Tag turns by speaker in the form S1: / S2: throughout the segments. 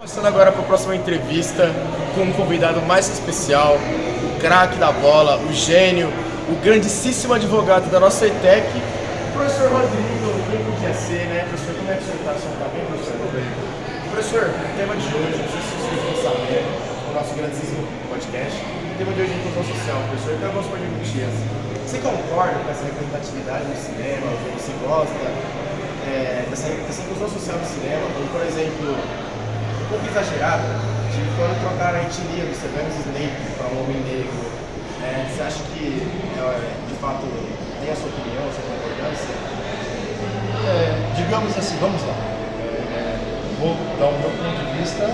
S1: Passando agora para a próxima entrevista com um convidado mais especial, o craque da bola, o gênio, o grandíssimo advogado da nossa ETEC, o professor Rodrigo, quem podia ser, né? Professor, como é que o senhor está? O senhor está bem, professor? Bem. Professor, o tema de hoje, não sei se vocês vão saber, o nosso grandíssimo podcast, o tema de hoje é inclusão social, professor, então vamos para discutir assim. Você concorda com essa representatividade no cinema? Você gosta dessa inclusão social no cinema? Como, por exemplo, um pouco exagerada, de quando trocaram a etnia do Severus Snape para um homem negro, você acha que, de fato, tem a sua opinião, a sua concordância?
S2: Digamos assim, vamos lá. Vou dar o meu ponto de vista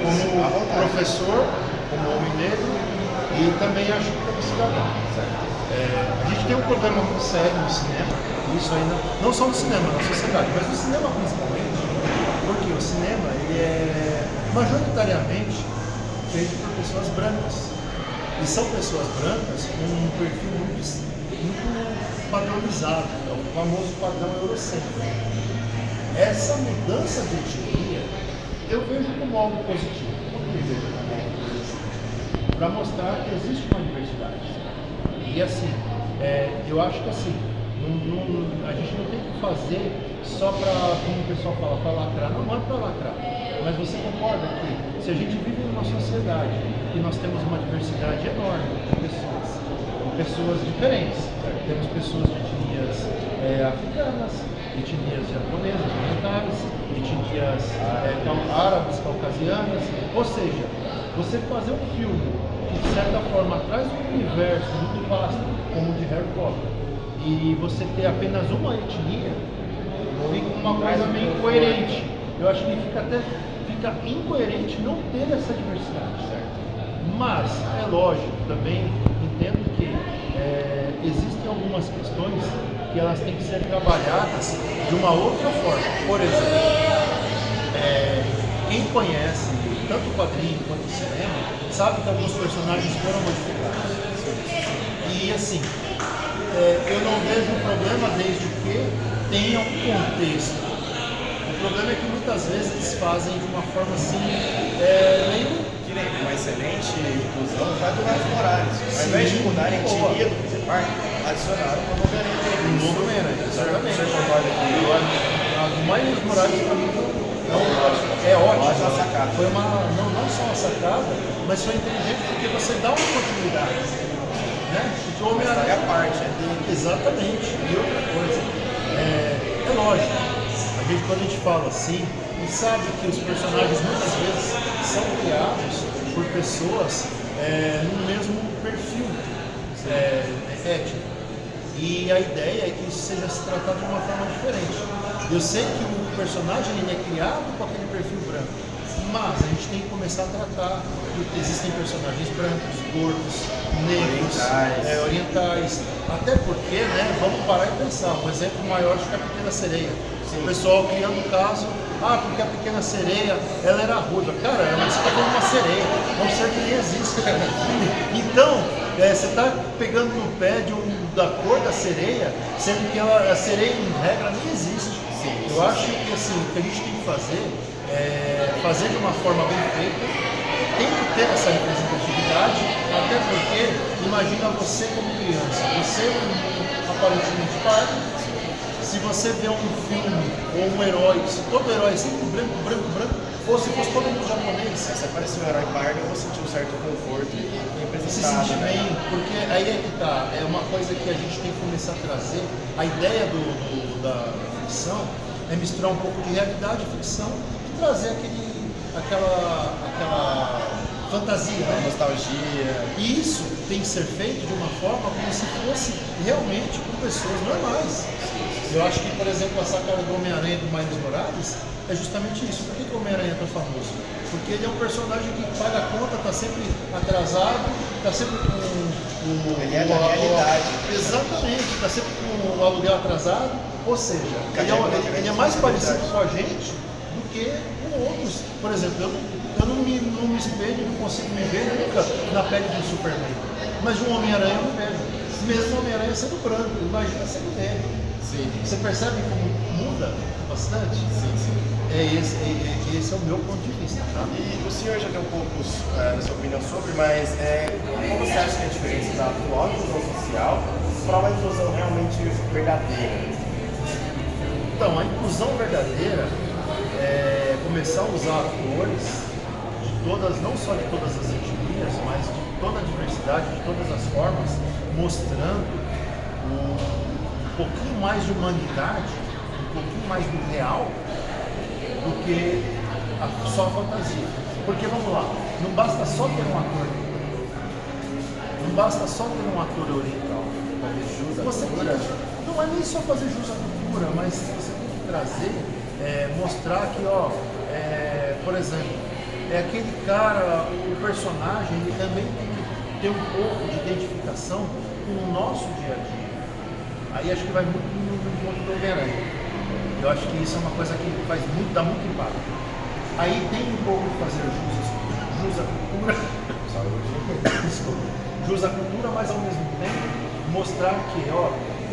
S2: como professor, como homem negro e também acho que como cidadão. A gente tem um problema muito sério no cinema, isso ainda, não só no cinema, na sociedade, mas no cinema principalmente, porque o cinema ele é majoritariamente feito por pessoas brancas. E são pessoas brancas com um perfil muito padronizado, é o famoso padrão eurocêntrico. Essa mudança de etnia eu vejo como algo positivo. Por que eu vejo como algo positivo? Para mostrar que existe uma diversidade. E assim, eu acho que assim, a gente não tem que fazer só para, como o pessoal fala, para lacrar. Não é para lacrar. Mas você concorda que se a gente vive numa sociedade e nós temos uma diversidade enorme de pessoas diferentes, temos pessoas de etnias africanas, etnias japonesas, orientais, etnias árabes, caucasianas, ou seja, você fazer um filme que de certa forma traz um universo muito vasto, como o de Harry Potter, e você ter apenas uma etnia, fica uma coisa meio incoerente. Eu acho que fica incoerente não ter essa diversidade, certo? Mas, é lógico, também entendo que existem algumas questões que elas têm que ser trabalhadas de uma outra forma. Por exemplo, quem conhece tanto o quadrinho quanto o cinema, sabe que alguns personagens foram modificados. E assim, eu não vejo problema desde que tenha um contexto. O problema é que muitas vezes eles fazem de uma forma assim, meio...
S1: Uma excelente inclusão vai do Miles Morales. Ao invés de mudar a etnia do Peter Parker, adicionaram uma novo Homem-Aranha.
S2: Um novo Homem-Aranha, exatamente.
S1: Você concorda que
S2: A do Miles Morales para mim é ótimo.
S1: Ótima sacada.
S2: Foi não só uma sacada, mas foi inteligente porque você dá uma continuidade. Né? Porque o Homem-Aranha
S1: é a parte, é dele.
S2: Exatamente. E outra coisa, é lógico, quando a gente fala assim, a gente sabe que os personagens muitas vezes são criados por pessoas no mesmo perfil étnico. E a ideia é que isso seja se tratado de uma forma diferente. Eu sei que o personagem ele é criado com aquele perfil branco, mas a gente tem que começar a tratar que existem personagens brancos, gordos, negros, orientais. Até porque, né, vamos parar e pensar, um exemplo maior acho que é a Pequena Sereia. O pessoal criando o caso, porque a Pequena Sereia, ela era ruiva. Cara, você está falando uma sereia, é um ser que nem existe. Então, você está pegando no pé da cor da sereia, sendo que a sereia, em regra, nem existe. Eu acho que assim, o que a gente tem que fazer é fazer de uma forma bem feita, tem que ter essa representatividade, até porque, imagina você como criança, você é aparentemente pardo. Se você vê um filme ou um herói, se todo herói é sempre branco, ou se fosse todo mundo japonês,
S1: se aparecer um herói pardo, eu vou sentir um certo conforto e
S2: se sentir bem, porque aí é que tá, é uma coisa que a gente tem que começar a trazer. A ideia da ficção é misturar um pouco de realidade e ficção e trazer aquela fantasia, né?
S1: Nostalgia.
S2: E isso tem que ser feito de uma forma como se fosse realmente com pessoas normais. Eu acho que, por exemplo, a sacada do Homem-Aranha do Miles Morales é justamente isso. Por que o Homem-Aranha é tão famoso? Porque ele é um personagem que paga a conta, está sempre atrasado, está sempre com
S1: ele é da realidade.
S2: Exatamente, está sempre com o aluguel atrasado. Ou seja, ele é mais parecido com a gente do que com outros. Por exemplo, eu não me espelho, não consigo me ver nunca na pele de um Superman. Mas de um Homem-Aranha eu não vejo. Mesmo o Homem-Aranha sendo branco, imagina sendo negro.
S1: Sim.
S2: Você percebe como muda bastante?
S1: Sim.
S2: Esse é o meu ponto de vista. Tá?
S1: E o senhor já deu um pouco da sua opinião sobre, mas como você acha que é a diferença da atual inclusão social para uma inclusão realmente verdadeira?
S2: Então, a inclusão verdadeira é começar a usar atores de todas, não só de todas as etnias, mas de toda a diversidade, de todas as formas, mostrando um pouquinho mais de humanidade, um pouquinho mais do real, do que só a fantasia. Porque vamos lá, não basta só ter um ator, não basta só ter um ator oriental. Você tem, não é nem só fazer jus à cultura, mas você tem que trazer, mostrar que, por exemplo, aquele cara, o personagem, ele também tem que ter um pouco de identificação com o nosso dia a dia. Aí acho que vai muito no ponto do Homem-Aranha. Eu acho que isso é uma coisa que dá muito impacto. Aí tem um pouco de fazer jus à cultura, jus à cultura, mas ao mesmo tempo mostrar que,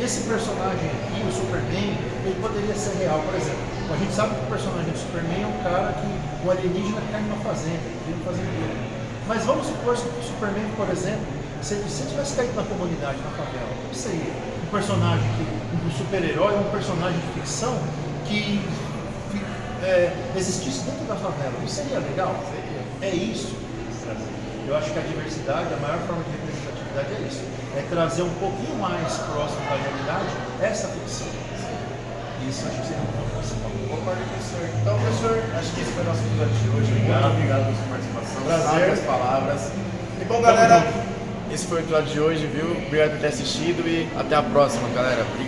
S2: esse personagem aqui, o Superman, ele poderia ser real. Por exemplo, a gente sabe que o personagem do Superman é um cara um alienígena que cai numa fazenda, ele vive fazendo dele. Mas vamos supor que o Superman, por exemplo, se ele tivesse caído na comunidade, na favela, o que seria? Um personagem um super-herói, um personagem de ficção que existisse dentro da favela, não seria legal? É isso. Eu acho que a diversidade, a maior forma de representatividade é isso. É trazer um pouquinho mais próximo da realidade essa ficção. Isso acho que seria um ponto principal.
S1: Concordo com o senhor. Então, professor, acho que esse foi o nosso episódio de hoje.
S2: Obrigado
S1: pela sua participação.
S2: Prazer.
S1: As palavras. E bom, galera, esse foi o episódio de hoje, viu? Obrigado por ter assistido e até a próxima, galera. Obrigado.